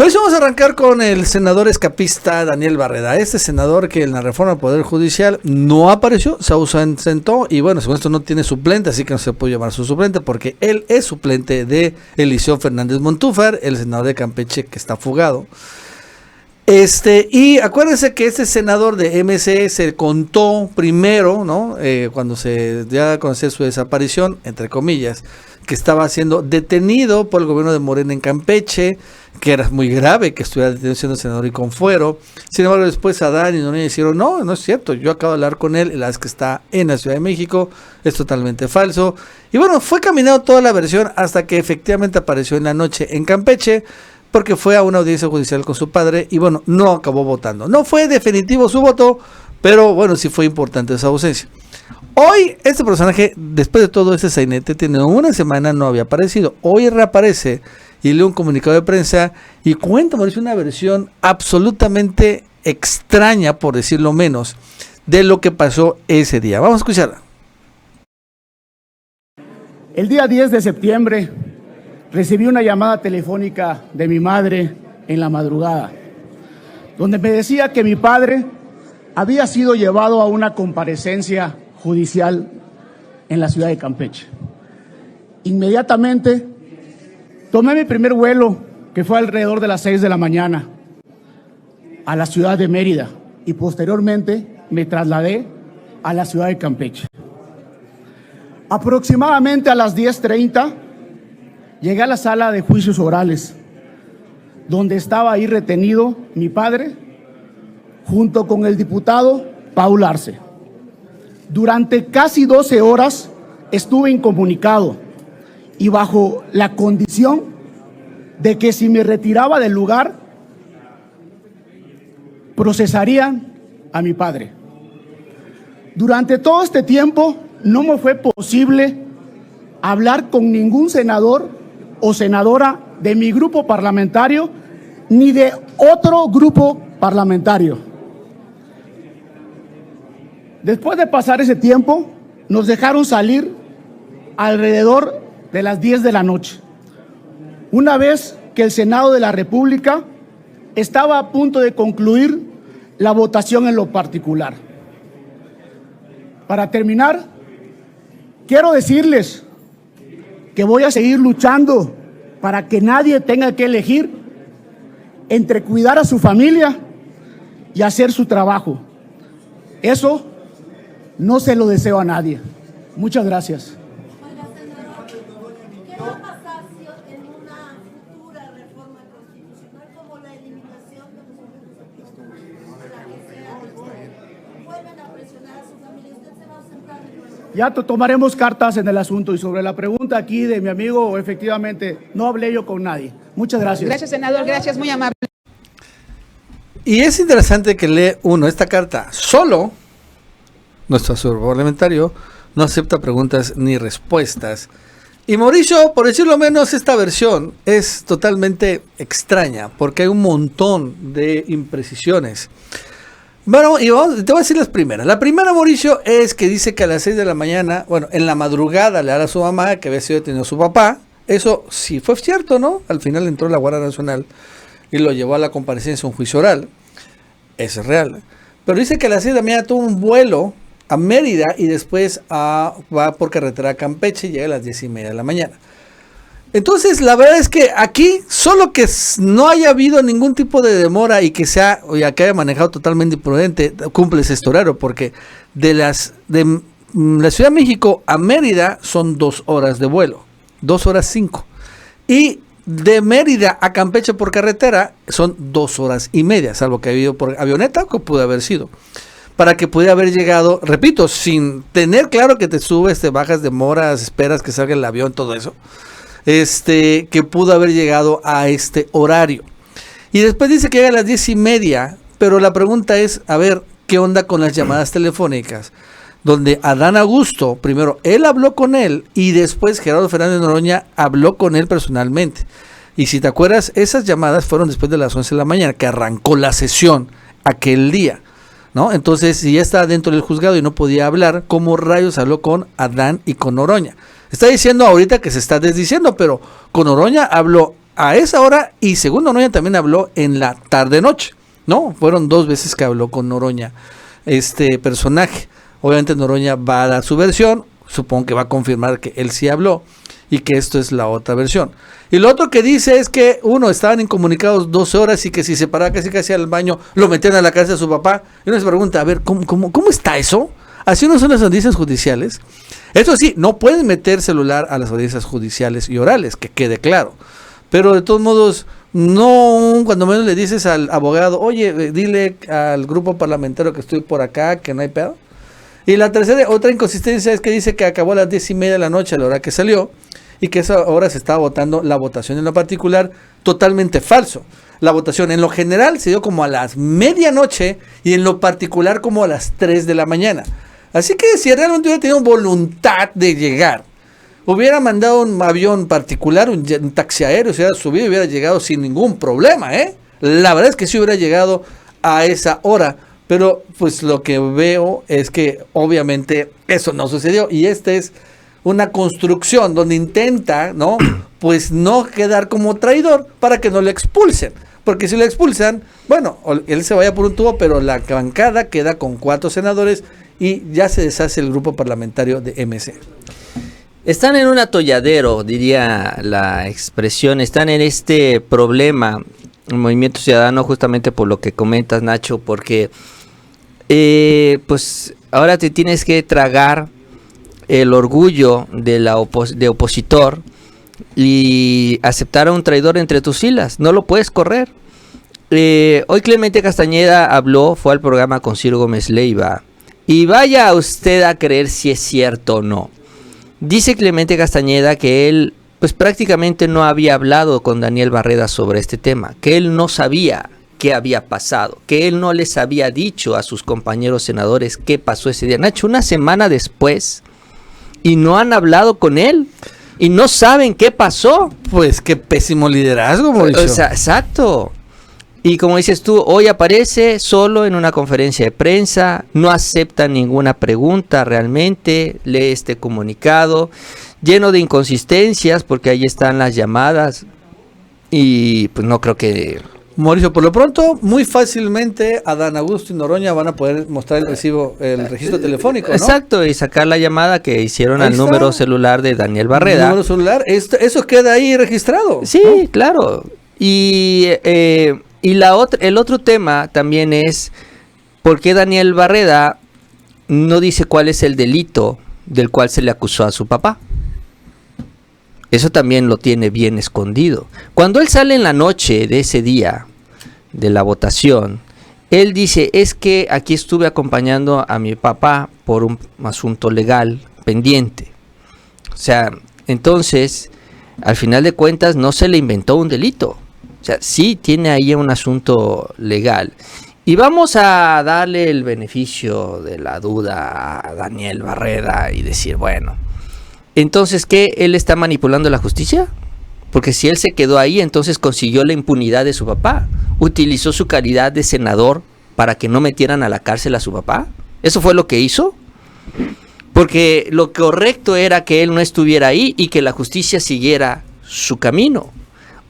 Hoy vamos a arrancar con el senador escapista Daniel Barreda. Este senador que en la reforma del Poder Judicial no apareció, se ausentó y bueno, según esto no tiene suplente, así que no se puede llamar su suplente porque él es suplente de Eliseo Fernández Montúfar, el senador de Campeche que está fugado. Y acuérdense que este senador de MC se contó primero, ¿no? Cuando se dio a conocer su desaparición, entre comillas, que estaba siendo detenido por el gobierno de Morena en Campeche, que era muy grave que estuviera detenido siendo senador y con fuero. Sin embargo, después Adán y Noroña dijeron, no es cierto, yo acabo de hablar con él, la vez que está en la Ciudad de México, es totalmente falso. Y bueno, fue caminando toda la versión hasta que efectivamente apareció en la noche en Campeche, porque fue a una audiencia judicial con su padre y bueno, no acabó votando. No fue definitivo su voto, pero bueno, sí fue importante esa ausencia. Hoy este personaje, después de todo este sainete, tiene una semana no había aparecido. Hoy reaparece y lee un comunicado de prensa y cuenta, Mauricio, una versión absolutamente extraña, por decirlo menos, de lo que pasó ese día. Vamos a escucharla. El día 10 de septiembre recibí una llamada telefónica de mi madre en la madrugada, donde me decía que mi padre había sido llevado a una comparecencia judicial en la ciudad de Campeche. Inmediatamente tomé mi primer vuelo, que fue alrededor de las 6 de la mañana, a la ciudad de Mérida y posteriormente me trasladé a la ciudad de Campeche. Aproximadamente a las 10:30 llegué a la sala de juicios orales, donde estaba ahí retenido mi padre, junto con el diputado Paul Arce. Durante casi 12 horas estuve incomunicado y bajo la condición de que si me retiraba del lugar, procesarían a mi padre. Durante todo este tiempo no me fue posible hablar con ningún senador o senadora de mi grupo parlamentario ni de otro grupo parlamentario. Después de pasar ese tiempo, nos dejaron salir alrededor de las 10 de la noche, una vez que el Senado de la República estaba a punto de concluir la votación en lo particular. Para terminar, quiero decirles que voy a seguir luchando para que nadie tenga que elegir entre cuidar a su familia y hacer su trabajo. Eso no se lo deseo a nadie. Muchas gracias. Oiga, senador, ¿qué va a pasar si en una futura reforma constitucional, como la eliminación de los órganos de la que sea, vuelven a presionar a su familia? ¿Usted se va a ausentar de nuevo? Ya tomaremos cartas en el asunto y sobre la pregunta aquí de mi amigo, efectivamente, no hablé yo con nadie. Muchas gracias. Gracias, senador. Gracias, muy amable. Y es interesante que lee uno esta carta solo. Nuestro asesor parlamentario no acepta preguntas ni respuestas. Y Mauricio, por decirlo menos, esta versión es totalmente extraña porque hay un montón de imprecisiones. Bueno, y te voy a decir las primeras. La primera, Mauricio, es que dice que a las 6 de la mañana, bueno, en la madrugada le habla a su mamá que había sido detenido su papá. Eso sí fue cierto, ¿no? Al final entró la Guardia Nacional y lo llevó a la comparecencia en un juicio oral. Eso es real. Pero dice que a las 6 de la mañana tuvo un vuelo a Mérida y después va por carretera a Campeche y llega a las 10:30 de la mañana. Entonces, la verdad es que aquí, solo que no haya habido ningún tipo de demora y que que haya manejado totalmente imprudente, cumple ese horario, porque de la Ciudad de México a Mérida son 2 horas de vuelo, 2 horas 5. Y de Mérida a Campeche por carretera son 2 horas y media, salvo que ha habido por avioneta, que pudo haber sido. Para que pudiera haber llegado, repito, sin tener claro que te subes, te bajas, demoras, esperas que salga el avión, todo eso, que pudo haber llegado a este horario. Y después dice que llega a las 10:30, pero la pregunta es, a ver, ¿qué onda con las llamadas telefónicas? Donde Adán Augusto, primero él habló con él y después Gerardo Fernández Noroña habló con él personalmente. Y si te acuerdas, esas llamadas fueron después de las 11 de la mañana, que arrancó la sesión aquel día, ¿no? Entonces, si ya estaba dentro del juzgado y no podía hablar, ¿cómo rayos habló con Adán y con Noroña? Está diciendo ahorita que se está desdiciendo, pero con Noroña habló a esa hora, y según Noroña también habló en la tarde-noche, ¿no? Fueron 2 veces que habló con Noroña este personaje. Obviamente Noroña va a dar su versión, supongo que va a confirmar que él sí habló y que esto es la otra versión. Y lo otro que dice es que estaban incomunicados 12 horas y que si se paraba casi al baño, lo metían a la casa de su papá. Y uno se pregunta, a ver, ¿cómo está eso? Así no son las audiencias judiciales. Eso sí, no pueden meter celular a las audiencias judiciales y orales, que quede claro. Pero de todos modos, no, cuando menos le dices al abogado, oye, dile al grupo parlamentario que estoy por acá, que no hay pedo. Y la otra inconsistencia es que dice que acabó a las 10:30 de la noche, a la hora que salió, y que esa hora se estaba votando la votación en lo particular, totalmente falso. La votación en lo general se dio como a las medianoche y en lo particular como a las 3 de la mañana. Así que si realmente hubiera tenido voluntad de llegar, hubiera mandado un avión particular, un taxi aéreo, se hubiera subido y hubiera llegado sin ningún problema, ¿eh? La verdad es que sí hubiera llegado a esa hora, pero pues lo que veo es que obviamente eso no sucedió, y esta es una construcción donde intenta, ¿no? Pues no quedar como traidor para que no le expulsen. Porque si le expulsan, bueno, él se vaya por un tubo, pero la bancada queda con 4 senadores y ya se deshace el grupo parlamentario de MC. Están en un atolladero, diría la expresión, están en este problema, el Movimiento Ciudadano, justamente por lo que comentas, Nacho, porque pues ahora te tienes que tragar el orgullo de opositor y aceptar a un traidor entre tus filas, no lo puedes correr. Hoy Clemente Castañeda habló, fue al programa con Ciro Gómez Leiva, y vaya usted a creer si es cierto o no. Dice Clemente Castañeda que él pues prácticamente no había hablado con Daniel Barreda sobre este tema, que él no sabía qué había pasado, que él no les había dicho a sus compañeros senadores qué pasó ese día. Nacho, una semana después, y no han hablado con él, y no saben qué pasó. Pues qué pésimo liderazgo, Mauricio. O sea, exacto. Y como dices tú, hoy aparece solo en una conferencia de prensa, no acepta ninguna pregunta realmente, lee este comunicado, lleno de inconsistencias, porque ahí están las llamadas, y pues no creo que... Mauricio, por lo pronto, muy fácilmente Adán Augusto y Noroña van a poder mostrar el registro telefónico, ¿no? Exacto, y sacar la llamada que hicieron Ahí al está. número celular de Daniel Barreda. El número celular, eso queda ahí registrado. Sí, ¿no? claro. Y el otro tema también es por qué Daniel Barreda no dice cuál es el delito del cual se le acusó a su papá. Eso también lo tiene bien escondido. Cuando él sale en la noche de ese día de la votación, él dice, es que aquí estuve acompañando a mi papá por un asunto legal pendiente. O sea, entonces, al final de cuentas, no se le inventó un delito. O sea, sí tiene ahí un asunto legal. Y vamos a darle el beneficio de la duda a Daniel Barreda y decir, bueno, entonces, ¿qué? ¿Él está manipulando la justicia? Porque si él se quedó ahí, entonces consiguió la impunidad de su papá. ¿Utilizó su calidad de senador para que no metieran a la cárcel a su papá? ¿Eso fue lo que hizo? Porque lo correcto era que él no estuviera ahí y que la justicia siguiera su camino.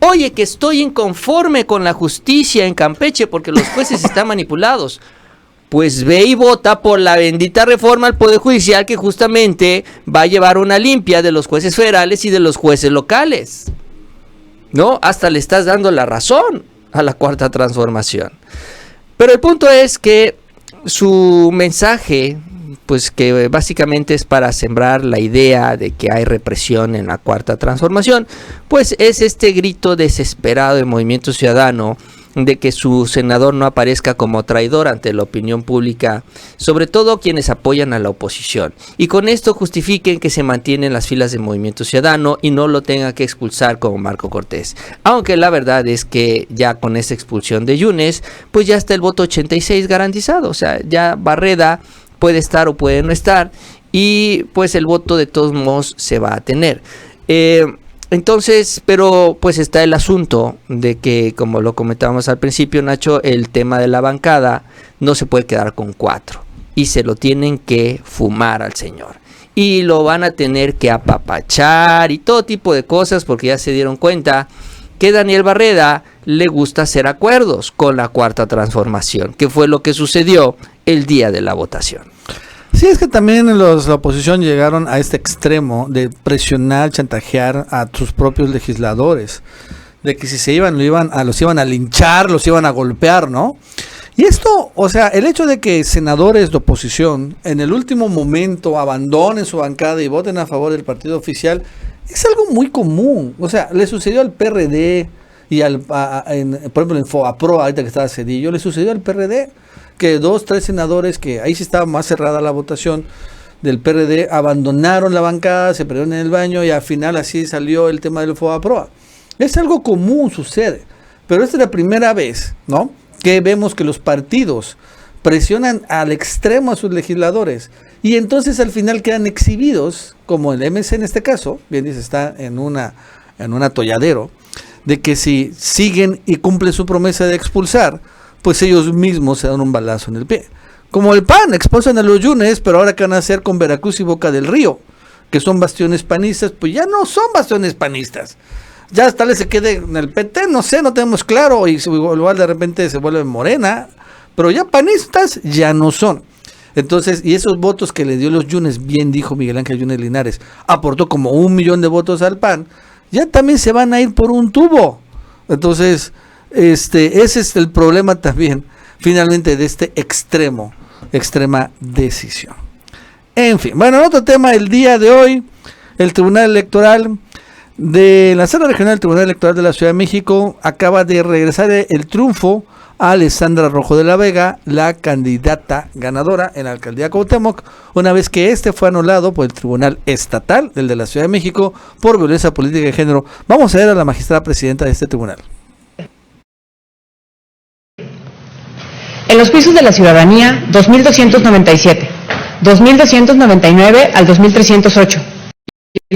Oye, que estoy inconforme con la justicia en Campeche porque los jueces están manipulados. Pues ve y vota por la bendita reforma al Poder Judicial que justamente va a llevar una limpia de los jueces federales y de los jueces locales. ¿No? Hasta le estás dando la razón a la Cuarta Transformación. Pero el punto es que su mensaje, pues que básicamente es para sembrar la idea de que hay represión en la Cuarta Transformación, pues es este grito desesperado del Movimiento Ciudadano de que su senador no aparezca como traidor ante la opinión pública, sobre todo quienes apoyan a la oposición, y con esto justifiquen que se mantiene en las filas del Movimiento Ciudadano y no lo tenga que expulsar como Marco Cortés, aunque la verdad es que ya con esa expulsión de Yunes, pues ya está el voto 86 garantizado, o sea, ya Barreda puede estar o puede no estar, y pues el voto de todos modos se va a tener. Entonces, pero pues está el asunto de que, como lo comentábamos al principio, Nacho, el tema de la bancada no se puede quedar con 4 y se lo tienen que fumar al señor y lo van a tener que apapachar y todo tipo de cosas porque ya se dieron cuenta que Daniel Barreda le gusta hacer acuerdos con la Cuarta Transformación, que fue lo que sucedió el día de la votación. Sí, es que también la oposición llegaron a este extremo de presionar, chantajear a sus propios legisladores, de que si se iban, los iban a linchar, los iban a golpear, ¿no? Y esto, o sea, el hecho de que senadores de oposición en el último momento abandonen su bancada y voten a favor del partido oficial es algo muy común. O sea, le sucedió al PRD y por ejemplo en FOAPRO, ahorita que estaba Cedillo, le sucedió al PRD que 2, 3 senadores, que ahí sí estaba más cerrada la votación del PRD, abandonaron la bancada, se perdieron en el baño y al final así salió el tema del FOAPRO. Es algo común, sucede, pero esta es la primera vez, ¿no?, que vemos que los partidos presionan al extremo a sus legisladores y entonces al final quedan exhibidos, como el MC en este caso, bien dice, está en un atolladero, de que si siguen y cumplen su promesa de expulsar, pues ellos mismos se dan un balazo en el pie. Como el PAN, expulsan a los Yunes, pero ahora ¿qué van a hacer con Veracruz y Boca del Río? Que son bastiones panistas, pues ya no son bastiones panistas. Ya tal vez se quede en el PT, no sé, no tenemos claro, y igual de repente se vuelve Morena, pero ya panistas ya no son. Entonces, y esos votos que le dio los Yunes, bien dijo Miguel Ángel Yunes Linares, aportó como 1 millón de votos al PAN, ya también se van a ir por un tubo. Entonces, ese es el problema también, finalmente, de este extrema decisión. En fin, bueno, otro tema el día de hoy, el Tribunal Electoral de la Sala Regional del Tribunal Electoral de la Ciudad de México acaba de regresar el triunfo a Alessandra Rojo de la Vega, la candidata ganadora en la alcaldía Cuauhtémoc, una vez que fue anulado por el Tribunal Estatal, el de la Ciudad de México, por violencia política de género. Vamos a ver a la magistrada presidenta de este tribunal. En los juicios de la ciudadanía, 2.297, 2.299 al 2.308.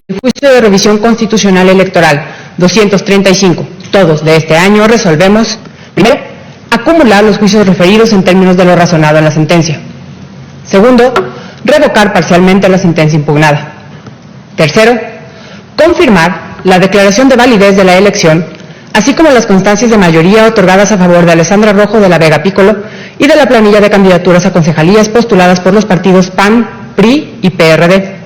El juicio de revisión constitucional electoral, 235. Todos de este año resolvemos, primero, acumular los juicios referidos en términos de lo razonado en la sentencia. Segundo, revocar parcialmente la sentencia impugnada. Tercero, confirmar la declaración de validez de la elección, así como las constancias de mayoría otorgadas a favor de Alessandra Rojo de la Vega Pícolo y de la planilla de candidaturas a concejalías postuladas por los partidos PAN, PRI y PRD.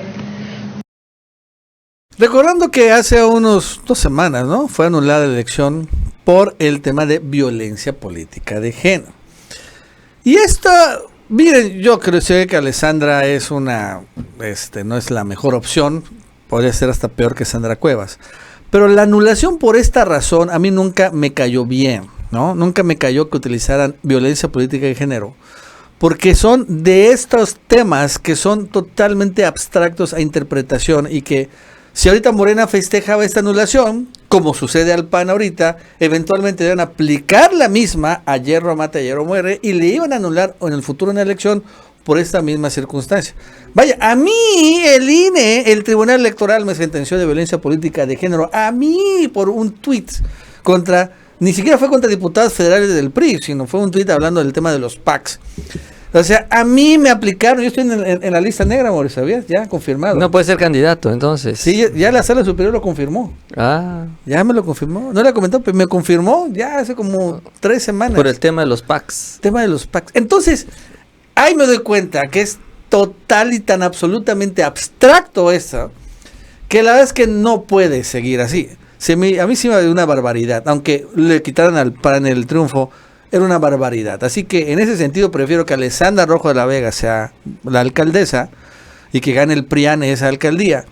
Recordando que hace unos 2 semanas, ¿no?, fue anulada la elección por el tema de violencia política de género. Y miren, yo creo que Alessandra es no es la mejor opción, podría ser hasta peor que Sandra Cuevas. Pero la anulación por esta razón a mí nunca me cayó bien, ¿no? Nunca me cayó que utilizaran violencia política de género, porque son de estos temas que son totalmente abstractos a interpretación y que si ahorita Morena festejaba esta anulación, como sucede al PAN ahorita, eventualmente iban a aplicar la misma a hierro mata, hierro muere, y le iban a anular en el futuro una elección por esta misma circunstancia. Vaya, a mí el INE, el Tribunal Electoral, me sentenció de violencia política de género, a mí por un tuit ni siquiera fue contra diputados federales del PRI, sino fue un tuit hablando del tema de los PACs. O sea, a mí me aplicaron, yo estoy en la lista negra, Mauricio, ¿sabías? Ya confirmado. No puede ser candidato, entonces. Sí, ya la Sala Superior lo confirmó. Ah. Ya me lo confirmó. No le he comentado, pero me confirmó ya hace como 3 semanas. Por el tema de los PACs. Tema de los PACs. Entonces, ahí me doy cuenta que es total y tan absolutamente abstracto eso, que la verdad es que no puede seguir así. A mí sí me dio una barbaridad, aunque le quitaran al PAN el triunfo, era una barbaridad. Así que en ese sentido prefiero que Alessandra Rojo de la Vega sea la alcaldesa y que gane el PRIAN esa alcaldía,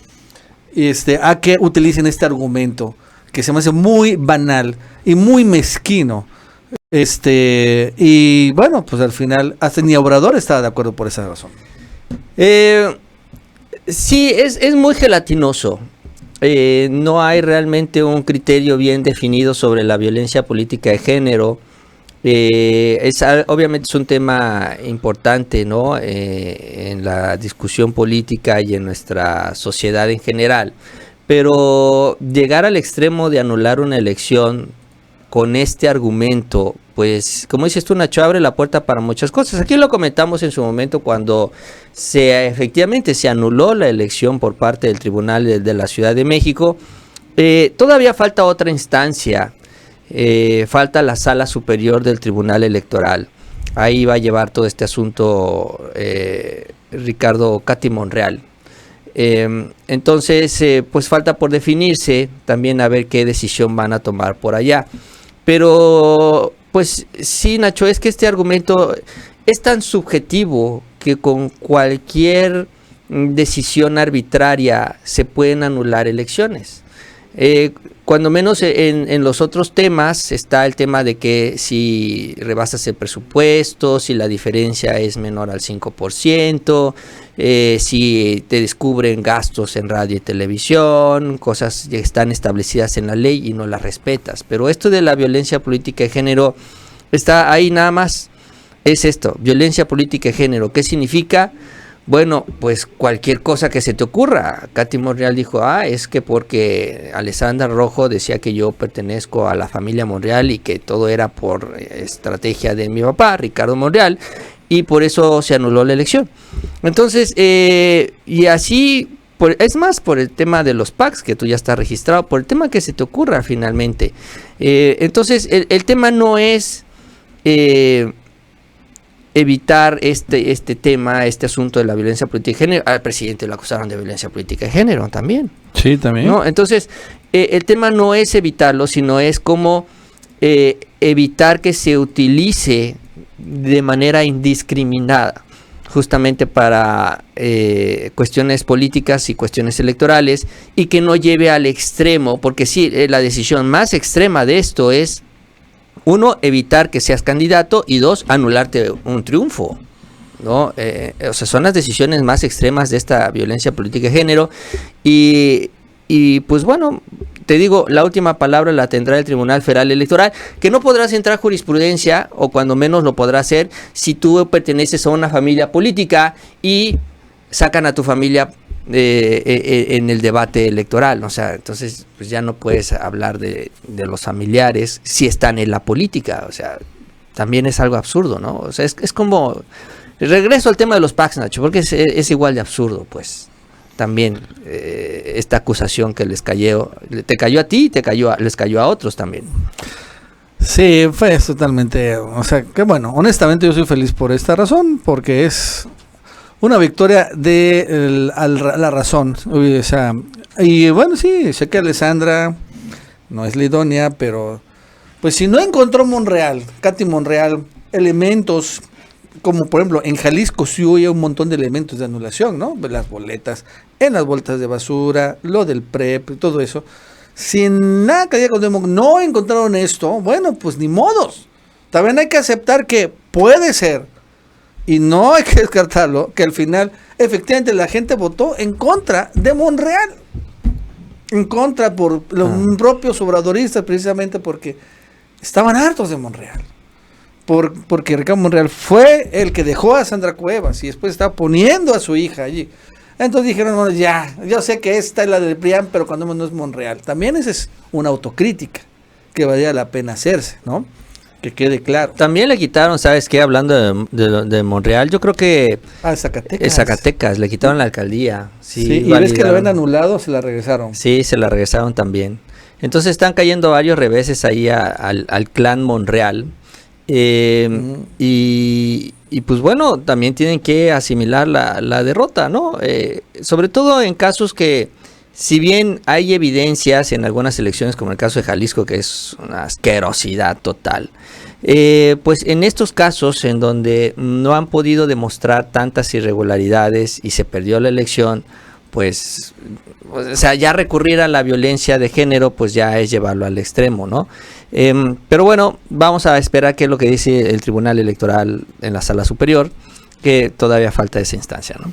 a que utilicen este argumento que se me hace muy banal y muy mezquino. Y bueno, pues al final hasta ni Obrador estaba de acuerdo por esa razón. Sí, es muy gelatinoso. No hay realmente un criterio bien definido sobre la violencia política de género. Obviamente es un tema importante, ¿no?, en la discusión política y en nuestra sociedad en general, pero llegar al extremo de anular una elección con este argumento, pues como dices tú, Nacho, abre la puerta para muchas cosas. Aquí lo comentamos en su momento cuando efectivamente se anuló la elección por parte del Tribunal de la Ciudad de México. Todavía falta otra instancia, falta la Sala Superior del Tribunal Electoral. Ahí va a llevar todo este asunto Ricardo Katy Monreal. Entonces, pues falta por definirse también a ver qué decisión van a tomar por allá. Pero, pues sí, Nacho, es que este argumento es tan subjetivo que con cualquier decisión arbitraria se pueden anular elecciones. Cuando menos en los otros temas está el tema de que si rebasas el presupuesto, si la diferencia es menor al 5%, si te descubren gastos en radio y televisión, cosas que están establecidas en la ley y no las respetas. Pero esto de la violencia política de género está ahí nada más. Es esto, violencia política de género. ¿Qué significa? Bueno, pues cualquier cosa que se te ocurra. Katy Monreal dijo, es que porque Alessandra Rojo decía que yo pertenezco a la familia Monreal y que todo era por estrategia de mi papá, Ricardo Monreal, y por eso se anuló la elección. Entonces, y así, es más, por el tema de los PACs, que tú ya estás registrado, por el tema que se te ocurra finalmente. Entonces, el tema no es evitar este tema, este asunto de la violencia política de género. Al presidente lo acusaron de violencia política de género también. Sí, también. ¿No? Entonces, el tema no es evitarlo, sino es cómo evitar que se utilice de manera indiscriminada, justamente para cuestiones políticas y cuestiones electorales, y que no lleve al extremo, porque sí, la decisión más extrema de esto es: 1, evitar que seas candidato, y 2, anularte un triunfo, ¿no? O sea, son las decisiones más extremas de esta violencia política de género. Y pues bueno, te digo, la última palabra la tendrá el Tribunal Federal Electoral, que no podrás entrar jurisprudencia, o cuando menos lo podrá hacer, si tú perteneces a una familia política y sacan a tu familia en el debate electoral. O sea, entonces pues ya no puedes hablar de los familiares si están en la política. O sea, también es algo absurdo, ¿no? O sea, es como, regreso al tema de los PACs, Nacho, porque es igual de absurdo, pues, también esta acusación que te cayó a ti y les cayó a otros también. Sí, fue totalmente, o sea, que bueno, honestamente yo soy feliz por esta razón, porque es una victoria de la razón. O sea, y bueno, sí, sé que Alessandra no es la idónea, pero pues si no encontró Katy Monreal, elementos, como por ejemplo en Jalisco sí hubo un montón de elementos de anulación, ¿no? Las boletas, en las bolsas de basura, lo del PREP, todo eso. Sin nada que diga, no encontraron esto, bueno, pues ni modos. También hay que aceptar que puede ser, y no hay que descartarlo, que al final efectivamente la gente votó en contra de Monreal, en contra por los propios obradoristas, precisamente porque estaban hartos de Monreal, porque Ricardo Monreal fue el que dejó a Sandra Cuevas y después estaba poniendo a su hija allí. Entonces dijeron, bueno, ya, yo sé que esta es la del PRIAN, pero cuando no es Monreal. También esa es una autocrítica que valía la pena hacerse, ¿no? Que quede claro. También le quitaron, ¿sabes qué? Hablando de Monreal, yo creo que Zacatecas, le quitaron la alcaldía. Sí, y ves que lo habían anulado, se la regresaron. Sí, se la regresaron también. Entonces están cayendo varios reveses ahí al clan Monreal. Y pues bueno, también tienen que asimilar la derrota, ¿no? Sobre todo en casos que, si bien hay evidencias en algunas elecciones, como el caso de Jalisco, que es una asquerosidad total, pues en estos casos en donde no han podido demostrar tantas irregularidades y se perdió la elección, pues, o sea, ya recurrir a la violencia de género, pues ya es llevarlo al extremo, ¿no? Pero bueno, vamos a esperar qué es lo que dice el Tribunal Electoral en la Sala Superior, que todavía falta esa instancia, ¿no?